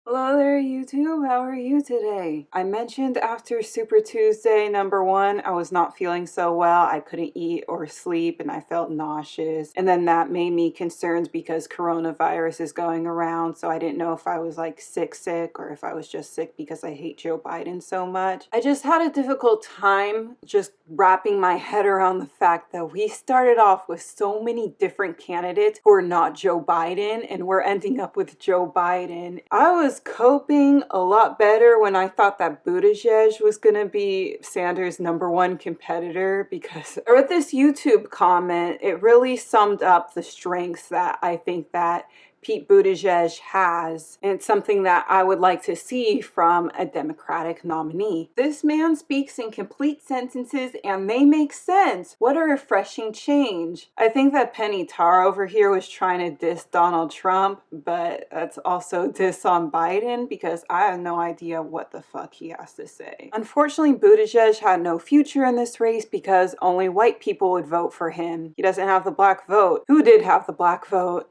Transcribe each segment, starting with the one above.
Hello there, YouTube. How are you today? I mentioned after Super Tuesday #1, I was not feeling so well. I couldn't eat or sleep and I felt nauseous. And then that made me concerned because coronavirus is going around. So I didn't know if I was like sick or if I was just sick because I hate Joe Biden so much. I just had a difficult time just wrapping my head around the fact that we started off with so many different candidates who are not Joe Biden and we're ending up with Joe Biden. I was coping a lot better when I thought that Buttigieg was going to be Sanders' #1 competitor, because I read this YouTube comment. It really summed up the strengths that I think that Pete Buttigieg has, and it's something that I would like to see from a Democratic nominee. This man speaks in complete sentences and they make sense. What a refreshing change. I think that Penny Tar over here was trying to diss Donald Trump, but that's also diss on Biden because I have no idea what the fuck he has to say. Unfortunately, Buttigieg had no future in this race because only white people would vote for him. He doesn't have the black vote. Who did have the black vote?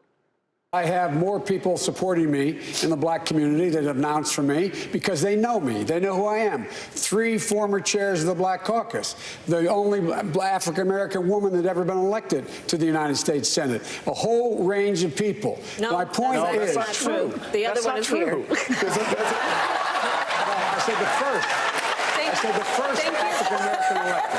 I have more people supporting me in the black community that have announced for me because they know me. They know who I am. 3 former chairs of the Black Caucus, the only African-American woman that ever been elected to the United States Senate, a whole range of people. No, my point is, that's not true. The other one is here. I said the first. I said the first African-American elected.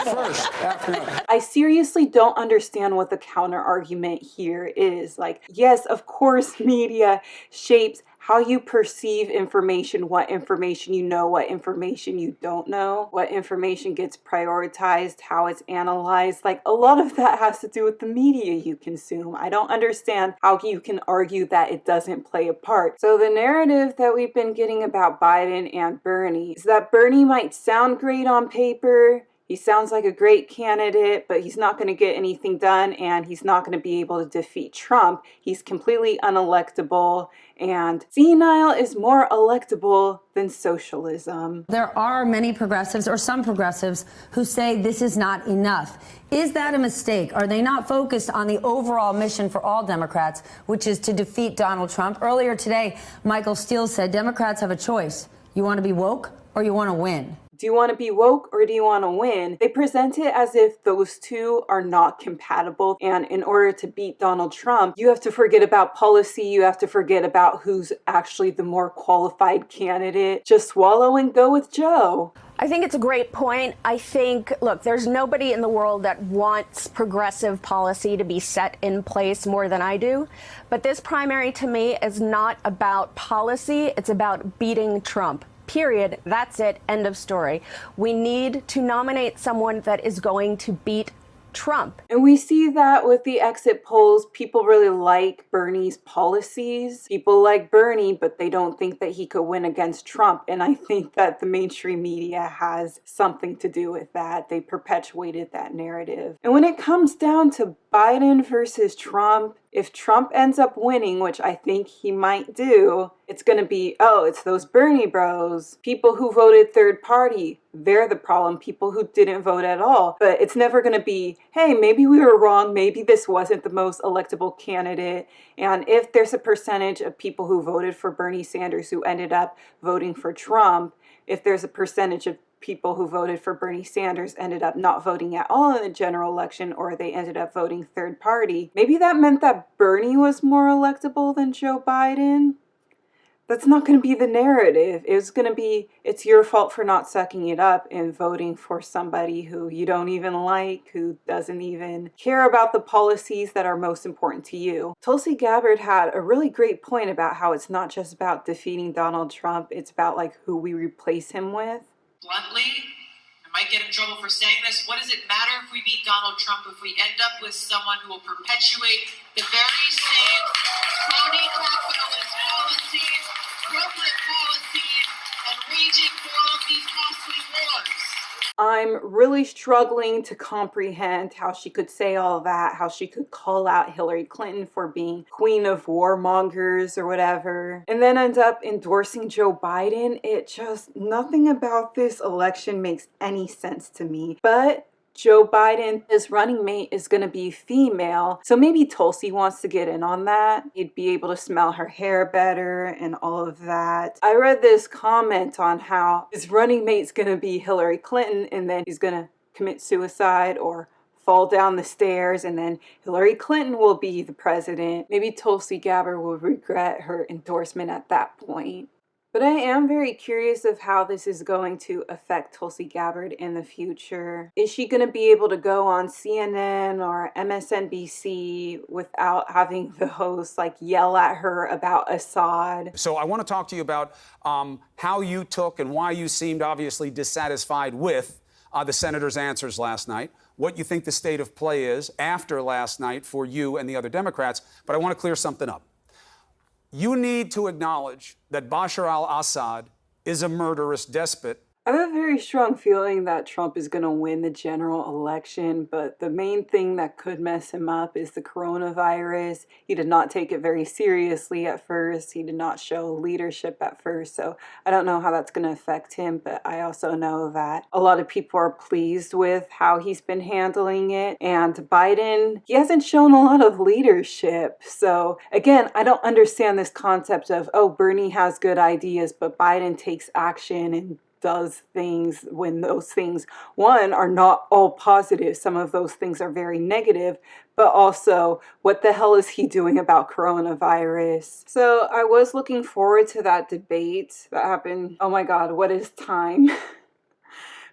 First African-American. I seriously don't understand what the counter argument here is. Like, yes, of course, media shapes how you perceive information, what information you know, what information you don't know, what information gets prioritized, how it's analyzed. Like, a lot of that has to do with the media you consume. I don't understand how you can argue that it doesn't play a part. So the narrative that we've been getting about Biden and Bernie is that Bernie might sound great on paper. He sounds like a great candidate, but he's not going to get anything done, and he's not going to be able to defeat Trump. He's completely unelectable, and senile is more electable than socialism. There are many progressives, or some progressives, who say this is not enough. Is that a mistake? Are they not focused on the overall mission for all Democrats, which is to defeat Donald Trump? Earlier today, Michael Steele said Democrats have a choice. You want to be woke or you want to win? Do you want to be woke or do you want to win? They present it as if those two are not compatible, and in order to beat Donald Trump, you have to forget about policy, you have to forget about who's actually the more qualified candidate. Just swallow and go with Joe. I think it's a great point. I think, look, there's nobody in the world that wants progressive policy to be set in place more than I do. But this primary to me is not about policy, it's about beating Trump. Period. That's it. End of story. We need to nominate someone that is going to beat Trump. And we see that with the exit polls. People really like Bernie's policies. People like Bernie, but they don't think that he could win against Trump. And I think that the mainstream media has something to do with that. They perpetuated that narrative. And when it comes down to Biden versus Trump, if Trump ends up winning, which I think he might do, it's going to be, oh, it's those Bernie bros. People who voted third party, they're the problem. People who didn't vote at all. But it's never going to be, hey, maybe we were wrong. Maybe this wasn't the most electable candidate. And if there's a percentage of people who voted for Bernie Sanders who ended up voting for Trump, if there's a percentage of people who voted for Bernie Sanders ended up not voting at all in the general election, or they ended up voting third party, maybe that meant that Bernie was more electable than Joe Biden. That's not going to be the narrative. It's going to be, it's your fault for not sucking it up and voting for somebody who you don't even like, who doesn't even care about the policies that are most important to you. Tulsi Gabbard had a really great point about how it's not just about defeating Donald Trump, it's about like who we replace him with. Bluntly, I might get in trouble for saying this, what does it matter if we beat Donald Trump if we end up with someone who will perpetuate the very same crony capitalist policies, corporate policies, and waging more of these costly wars? I'm really struggling to comprehend how she could say all that, how she could call out Hillary Clinton for being queen of warmongers or whatever, and then end up endorsing Joe Biden. It just, nothing about this election makes any sense to me. But Joe Biden, his running mate, is going to be female. So maybe Tulsi wants to get in on that. He'd be able to smell her hair better and all of that. I read this comment on how his running mate's going to be Hillary Clinton and then he's going to commit suicide or fall down the stairs and then Hillary Clinton will be the president. Maybe Tulsi Gabbard will regret her endorsement at that point. But I am very curious of how this is going to affect Tulsi Gabbard in the future. Is she going to be able to go on CNN or MSNBC without having the host like yell at her about Assad? So I want to talk to you about how you took and why you seemed obviously dissatisfied with the senator's answers last night, what you think the state of play is after last night for you and the other Democrats. But I want to clear something up. You need to acknowledge that Bashar al-Assad is a murderous despot. I have a very strong feeling that Trump is going to win the general election, but the main thing that could mess him up is the coronavirus. He did not take it very seriously at first. He did not show leadership at first, so I don't know how that's going to affect him, but I also know that a lot of people are pleased with how he's been handling it, and Biden, he hasn't shown a lot of leadership. So again, I don't understand this concept of, oh, Bernie has good ideas, but Biden takes action and does things when those things, one, are not all positive. Some of those things are very negative, but also what the hell is he doing about coronavirus? So I was looking forward to that debate that happened, oh my God, what is time?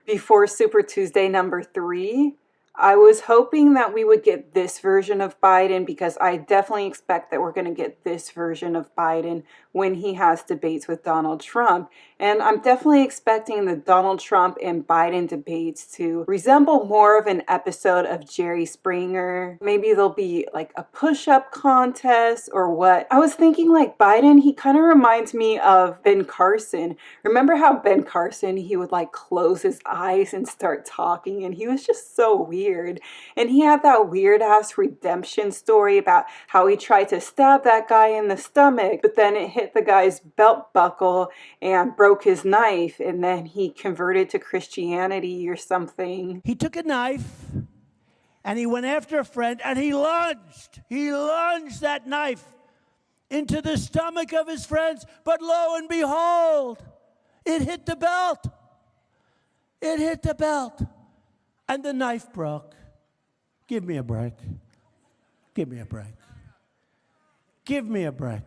Before Super Tuesday number 3. I was hoping that we would get this version of Biden because I definitely expect that we're going to get this version of Biden when he has debates with Donald Trump. And I'm definitely expecting the Donald Trump and Biden debates to resemble more of an episode of Jerry Springer. Maybe there'll be like a push-up contest or what. I was thinking like Biden, he kind of reminds me of Ben Carson. Remember how Ben Carson, he would like close his eyes and start talking and he was just so weird. And he had that weird ass redemption story about how he tried to stab that guy in the stomach, but then it hit the guy's belt buckle and broke his knife, and then he converted to Christianity or something. He took a knife and he went after a friend and he lunged that knife into the stomach of his friends, but lo and behold, it hit the belt. It hit the belt. And the knife broke. Give me a break. Give me a break. Give me a break.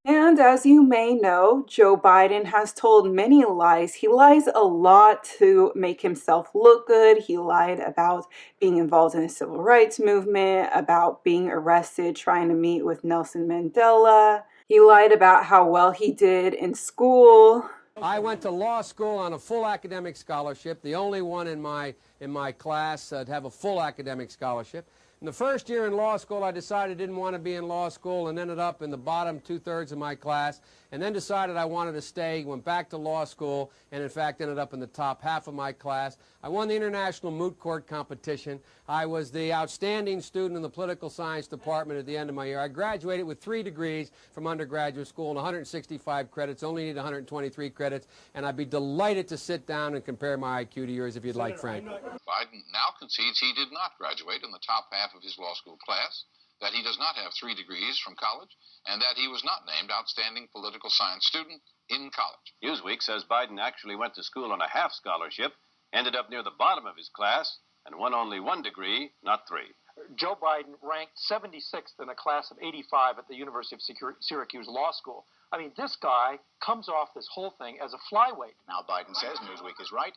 And as you may know, Joe Biden has told many lies. He lies a lot to make himself look good. He lied about being involved in the civil rights movement, about being arrested trying to meet with Nelson Mandela. He lied about how well he did in school. I went to law school on a full academic scholarship, the only one in my class to have a full academic scholarship. In the first year in law school, I decided I didn't want to be in law school and ended up in the bottom 2/3 of my class, and then decided I wanted to stay, went back to law school, and in fact ended up in the top half of my class. I won the International Moot Court competition. I was the outstanding student in the political science department at the end of my year. I graduated with 3 degrees from undergraduate school and 165 credits, only need 123 credits, and I'd be delighted to sit down and compare my IQ to yours if you'd like, Frank. Biden now concedes he did not graduate in the top half of his law school class, that he does not have 3 degrees from college, and that he was not named outstanding political science student in college. Newsweek says Biden actually went to school on a half scholarship, ended up near the bottom of his class, and won only 1 degree, not 3. Joe Biden ranked 76th in a class of 85 at the University of Syracuse Law School. I mean, this guy comes off this whole thing as a flyweight. Now Biden says Newsweek is right.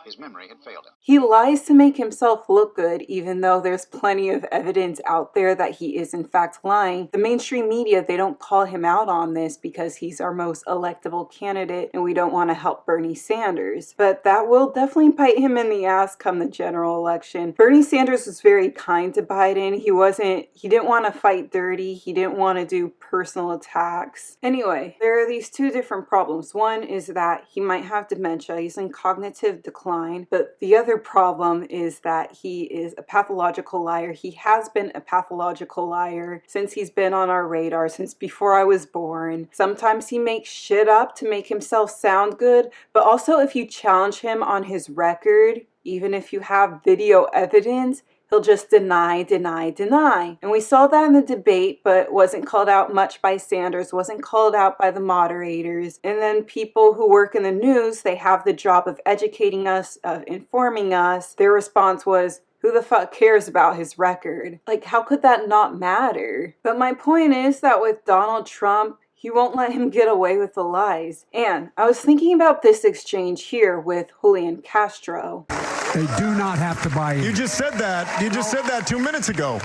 His memory had failed him. He lies to make himself look good, even though there's plenty of evidence out there that he is in fact lying. The mainstream media, they don't call him out on this because he's our most electable candidate and we don't want to help Bernie Sanders. But that will definitely bite him in the ass come the general election. Bernie Sanders was very kind to Biden. He didn't want to fight dirty. He didn't want to do personal attacks. Anyway, there are these 2 different problems. One is that he might have dementia. He's in cognitive decline. But the other problem is that he is a pathological liar. He has been a pathological liar since he's been on our radar, since before I was born. Sometimes he makes shit up to make himself sound good, but also if you challenge him on his record, Even if you have video evidence, he'll just deny, deny, deny. And we saw that in the debate, but wasn't called out much by Sanders, wasn't called out by the moderators. And then people who work in the news, they have the job of educating us, of informing us. Their response was, who the fuck cares about his record? Like, how could that not matter? But my point is that with Donald Trump, he won't let him get away with the lies. And I was thinking about this exchange here with Julian Castro. They do not have to buy in. You just said that. You just said that 2 minutes ago.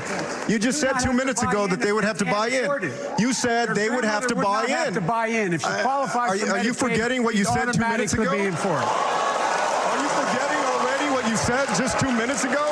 You just said 2 minutes ago that they would have to buy in. You said they would have to buy in. Have to buy in. If she qualifies for Medicaid, are you forgetting what you said 2 minutes ago? Be in for it. Are you forgetting already what you said just 2 minutes ago?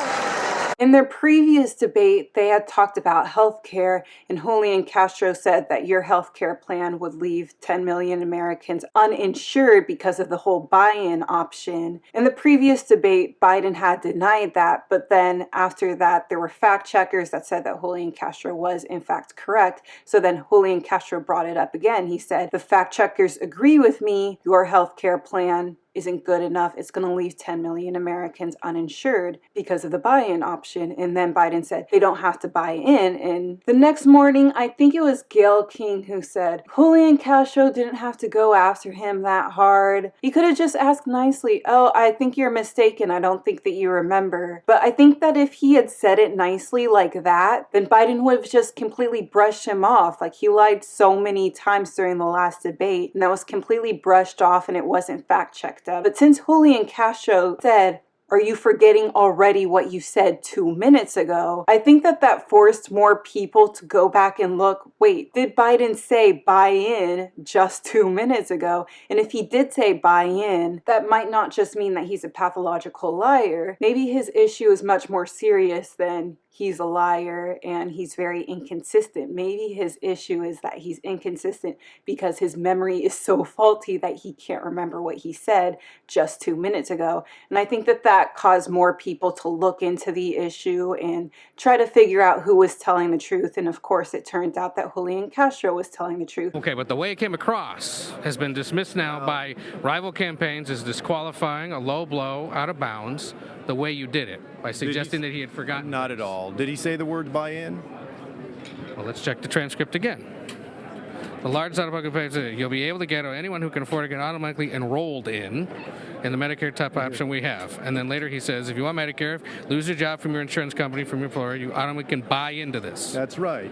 In their previous debate, they had talked about healthcare, and Julian Castro said that your healthcare plan would leave 10 million Americans uninsured because of the whole buy-in option. In the previous debate, Biden had denied that, but then after that, there were fact checkers that said that Julian Castro was in fact correct. So then Julian Castro brought it up again. He said, the fact checkers agree with me, your healthcare plan isn't good enough. It's going to leave 10 million Americans uninsured because of the buy-in option. And then Biden said they don't have to buy in. And the next morning, I think it was Gayle King who said, Julian Castro didn't have to go after him that hard. He could have just asked nicely, oh, I think you're mistaken. I don't think that you remember. But I think that if he had said it nicely like that, then Biden would have just completely brushed him off. Like, he lied so many times during the last debate, and that was completely brushed off and it wasn't fact-checked. But since Julian Castro said, are you forgetting already what you said 2 minutes ago? I think that forced more people to go back and look, wait, did Biden say buy in just 2 minutes ago? And if he did say buy in, that might not just mean that he's a pathological liar. Maybe his issue is much more serious than he's a liar and he's very inconsistent. Maybe his issue is that he's inconsistent because his memory is so faulty that he can't remember what he said just 2 minutes ago. And I think that caused more people to look into the issue and try to figure out who was telling the truth. And of course, it turned out that Julian Castro was telling the truth. Okay, but the way it came across has been dismissed now by rival campaigns as disqualifying, a low blow, out of bounds, the way you did it, by suggesting that he had forgotten. Not at all. Did he say the word buy in? Well, let's check the transcript again. The largest out-of-pocket pay, you'll be able to get, or anyone who can afford to get automatically enrolled in the Medicare type option we have. And then later he says, if you want Medicare, lose your job from your insurance company, from your employer, you automatically can buy into this. That's right.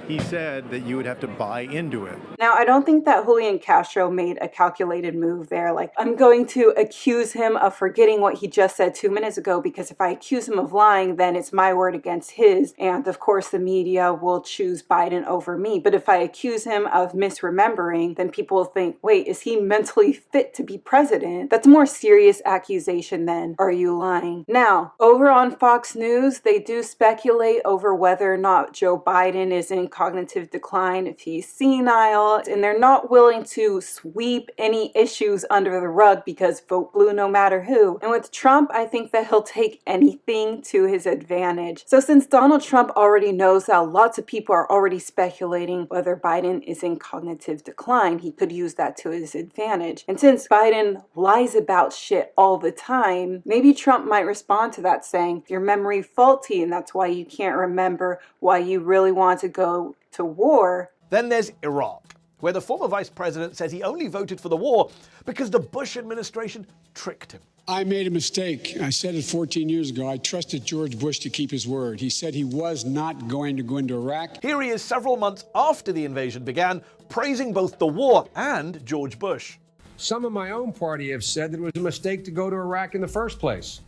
He said that you would have to buy into it. Now, I don't think that Julian Castro made a calculated move there. Like, I'm going to accuse him of forgetting what he just said 2 minutes ago, because if I accuse him of lying, then it's my word against his. And of course, the media will choose Biden over me. But if I accuse him of misremembering, then people will think, wait, is he mentally fit to be president? That's a more serious accusation than, are you lying? Now, over on Fox News, they do speculate over whether or not Joe Biden is in cognitive decline, if he's senile, and they're not willing to sweep any issues under the rug because vote blue no matter who. And with Trump, I think that he'll take anything to his advantage. So since Donald Trump already knows that lots of people are already speculating whether Biden is in cognitive decline, he could use that to his advantage. And since Biden lies about shit all the time, maybe Trump might respond to that saying, your memory faulty and that's why you can't remember why you really want to go to war. Then there's Iraq, where the former vice president says he only voted for the war because the Bush administration tricked him. I made a mistake. I said it 14 years ago. I trusted George Bush to keep his word. He said he was not going to go into Iraq. Here he is several months after the invasion began, praising both the war and George Bush. Some of my own party have said that it was a mistake to go to Iraq in the first place.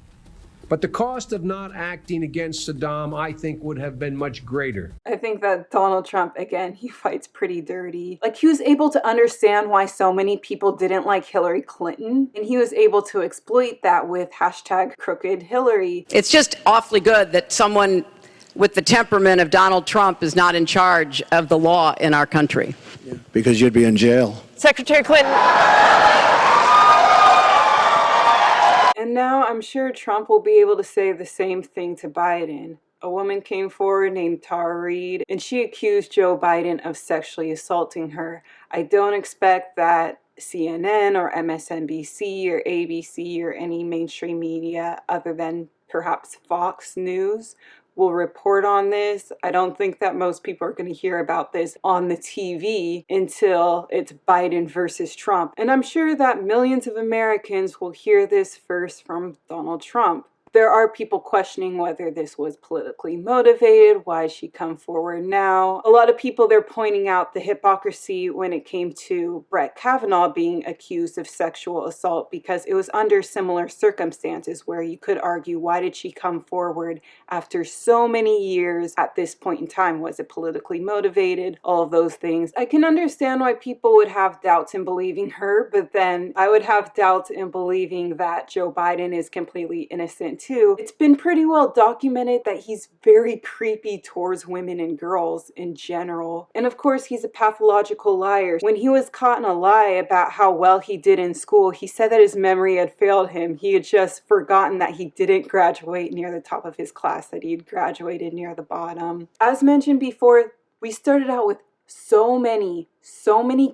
But the cost of not acting against Saddam, I think, would have been much greater. I think that Donald Trump, again, he fights pretty dirty. Like, he was able to understand why so many people didn't like Hillary Clinton, and he was able to exploit that with hashtag crooked Hillary. It's just awfully good that someone with the temperament of Donald Trump is not in charge of the law in our country. Yeah, because you'd be in jail. Secretary Clinton. And now I'm sure Trump will be able to say the same thing to Biden. A woman came forward named Tara Reid, and she accused Joe Biden of sexually assaulting her. I don't expect that CNN or MSNBC or ABC or any mainstream media other than perhaps Fox News will report on this. I don't think that most people are going to hear about this on the TV until it's Biden versus Trump. And I'm sure that millions of Americans will hear this first from Donald Trump. There are people questioning whether this was politically motivated. Why she come forward now? A lot of people, they're pointing out the hypocrisy when it came to Brett Kavanaugh being accused of sexual assault, because it was under similar circumstances where you could argue, why did she come forward after so many years at this point in time? Was it politically motivated? All of those things. I can understand why people would have doubts in believing her, but then I would have doubts in believing that Joe Biden is completely innocent too. It's been pretty well documented that he's very creepy towards women and girls in general. And of course, he's a pathological liar. When he was caught in a lie about how well he did in school, he said that his memory had failed him. He had just forgotten that he didn't graduate near the top of his class, that he had graduated near the bottom. As mentioned before, we started out with so many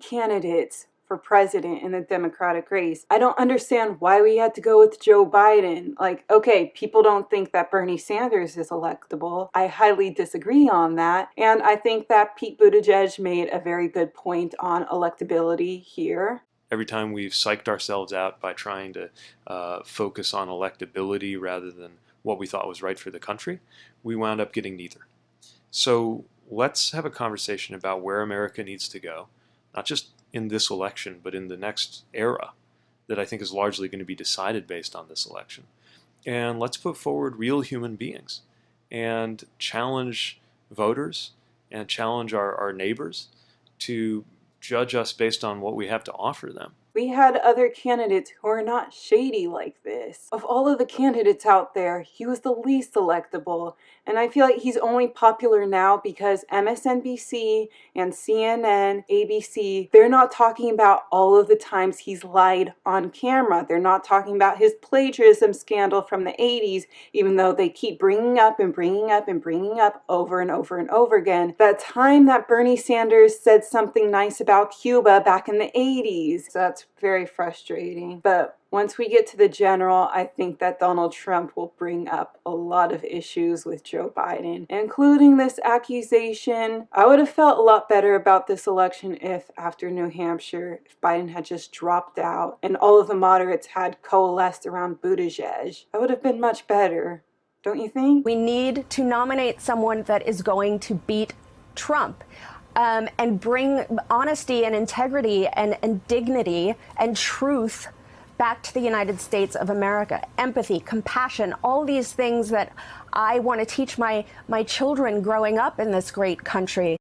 candidates for president in the Democratic race. I don't understand why we had to go with Joe Biden. Like, okay, people don't think that Bernie Sanders is electable. I highly disagree on that. And I think that Pete Buttigieg made a very good point on electability here. Every time we've psyched ourselves out by trying to focus on electability rather than what we thought was right for the country, we wound up getting neither. So let's have a conversation about where America needs to go, not just in this election, but in the next era that I think is largely going to be decided based on this election. And let's put forward real human beings and challenge voters and challenge our neighbors to judge us based on what we have to offer them. We had other candidates who are not shady like this. Of all of the candidates out there, he was the least electable. And I feel like he's only popular now because MSNBC and CNN, ABC, they're not talking about all of the times he's lied on camera. They're not talking about his plagiarism scandal from the 80s, even though they keep bringing up and bringing up and bringing up over and over and over again. That time that Bernie Sanders said something nice about Cuba back in the 80s. So that's very frustrating. But once we get to the general, I think that Donald Trump will bring up a lot of issues with Joe Biden, including this accusation. I would have felt a lot better about this election if, after New Hampshire, if Biden had just dropped out and all of the moderates had coalesced around Buttigieg. That would have been much better, don't you think? We need to nominate someone that is going to beat Trump. And bring honesty and integrity and dignity and truth back to the United States of America. Empathy, compassion, all these things that I want to teach my children growing up in this great country.